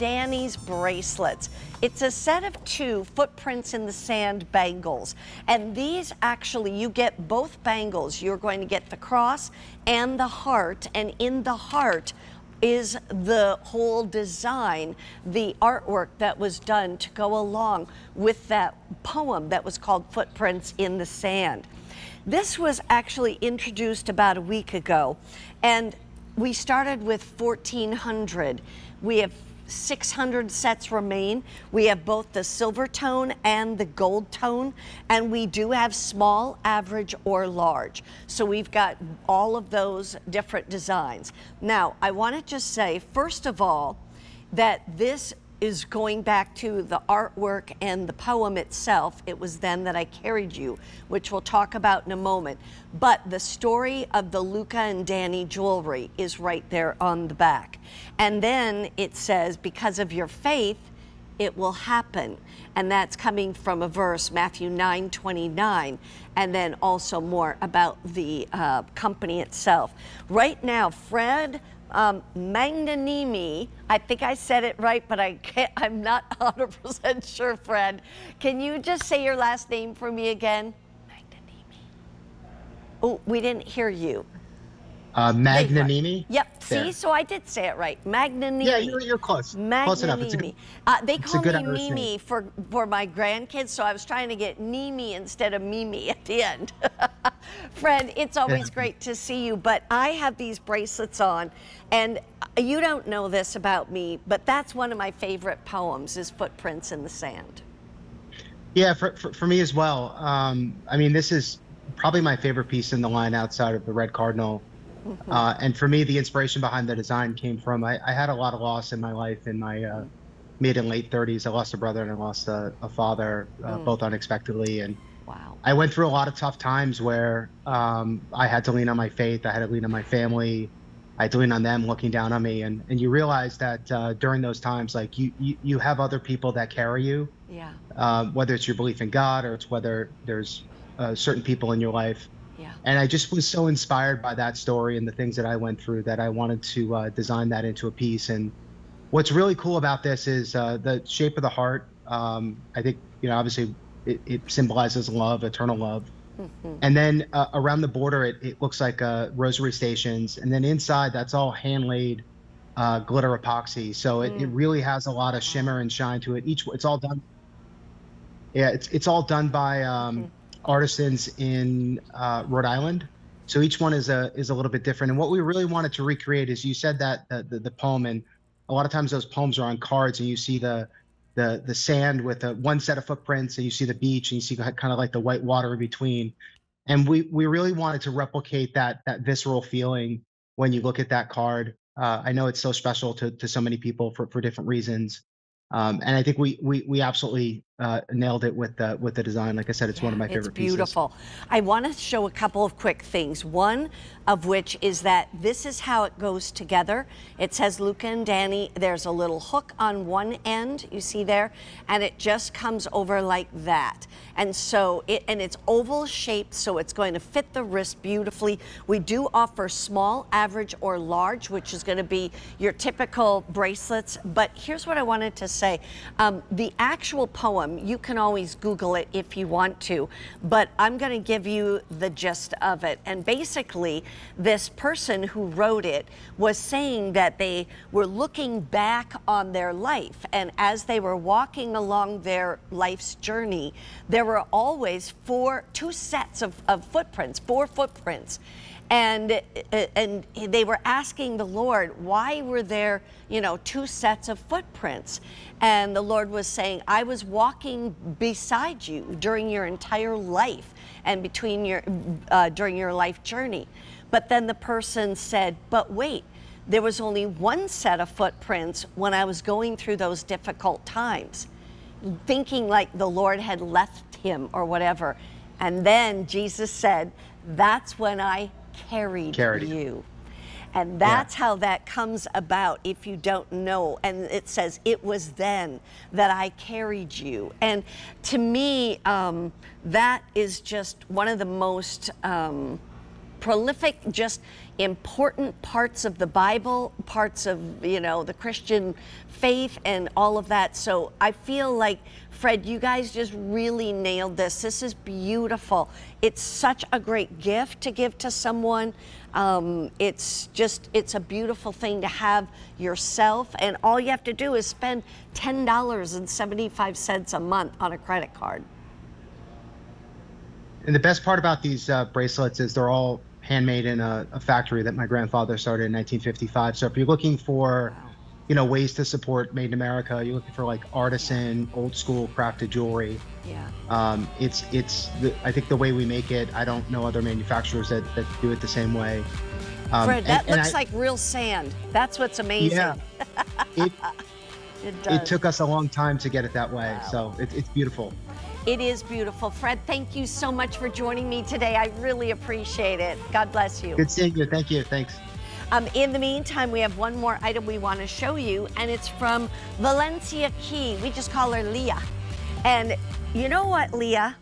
Danni's bracelets. It's a set of 2 footprints in the sand bangles. And these actually, you get both bangles. You're going to get the cross and the heart. And in the heart is the whole design, the artwork that was done to go along with that poem that was called Footprints in the Sand. This was actually introduced about a week ago, and we started with 1,400. We have 600 sets remain. We have both the silver tone and the gold tone, and we do have small, average, or large. So we've got all of those different designs. Now, I want to just say, first of all, that this is going back to the artwork and the poem itself. It was then that I carried you, which we'll talk about in a moment. But the story of the Luca and Danni jewelry is right there on the back. And then it says, because of your faith, it will happen. And that's coming from a verse, Matthew 9:29, and then also more about the company itself. Right now, Fred Magnanimi, I think I said it right, but I'm not 100% sure, Fred. Can you just say your last name for me again? Magnanimi. Oh, we didn't hear you. Magnanimi? Yep, there. see, so I did say it right. Magnanimi. Yeah, you're close. Close enough. It's a good, they call me Irish Mimi name. for my grandkids, so I was trying to get Nimi instead of Mimi at the end. Fred, it's always great to see you, but I have these bracelets on, and you don't know this about me, but that's one of my favorite poems, is Footprints in the Sand. Yeah, for me as well. I mean, this is probably my favorite piece in the line outside of the Red Cardinal. And for me, the inspiration behind the design came from, I had a lot of loss in my life in my mid and late 30s. I lost a brother and I lost a father, both unexpectedly. And wow. I went through a lot of tough times where I had to lean on my faith. I had to lean on my family. I had to lean on them looking down on me. And you realize that during those times, like you have other people that carry you. Yeah. Whether it's your belief in God or it's whether there's certain people in your life. Yeah. And I just was so inspired by that story and the things that I went through that I wanted to design that into a piece. And what's really cool about this is the shape of the heart. I think, obviously it symbolizes love, eternal love. And then around the border, it looks like rosary stations. And then inside, that's all hand-laid glitter epoxy. So it really has a lot of shimmer and shine to it. It's all done. Yeah, it's all done by artisans in Rhode Island. So each one is a little bit different. And what we really wanted to recreate is, you said that the poem, and a lot of times those poems are on cards, and you see the sand with one set of footprints, and you see the beach, and you see kind of like the white water in between. And we really wanted to replicate that visceral feeling when you look at that card. I know it's so special to so many people for different reasons. And I think we absolutely nailed it with the design. Like I said, it's one of my favorite pieces. It's beautiful. I want to show a couple of quick things. One of which is that this is how it goes together. It says Luca and Danni. There's a little hook on one end, you see there, and it just comes over like that. And so it's oval shaped, so it's going to fit the wrist beautifully. We do offer small, average, or large, which is going to be your typical bracelets. But here's what I wanted to say. The actual poem, you can always Google it if you want to, but I'm going to give you the gist of it. And basically, this person who wrote it was saying that they were looking back on their life, and as they were walking along their life's journey, there were always two sets of footprints, 4 footprints. And they were asking the Lord, why were there, 2 sets of footprints? And the Lord was saying, I was walking beside you during your entire life and during your life journey. But then the person said, but wait, there was only 1 set of footprints when I was going through those difficult times, thinking like the Lord had left him or whatever. And then Jesus said, that's when I carried you. And that's how that comes about, if you don't know. And it says, it was then that I carried you. And to me, that is just one of the most prolific, just important parts of the Bible, parts of, you know, the Christian faith and all of that. So I feel like, Fred, you guys just really nailed this. This is beautiful. It's such a great gift to give to someone. It's a beautiful thing to have yourself, and all you have to do is spend $10.75 a month on a credit card. And the best part about these bracelets is they're all handmade in a factory that my grandfather started in 1955. So if you're looking for, you know, ways to support Made in America, you're looking for like artisan, old school crafted jewelry. Yeah. I think the way we make it, I don't know other manufacturers that do it the same way. Fred, that looks like real sand. That's what's amazing. Yeah. It does. It took us a long time to get it that way. Wow. So it's beautiful. It is beautiful. Fred, thank you so much for joining me today. I really appreciate it. God bless you. Good seeing you. Thank you. Thanks. In the meantime, we have one more item we want to show you, and it's from Valencia Key. We just call her Leah. And you know what, Leah?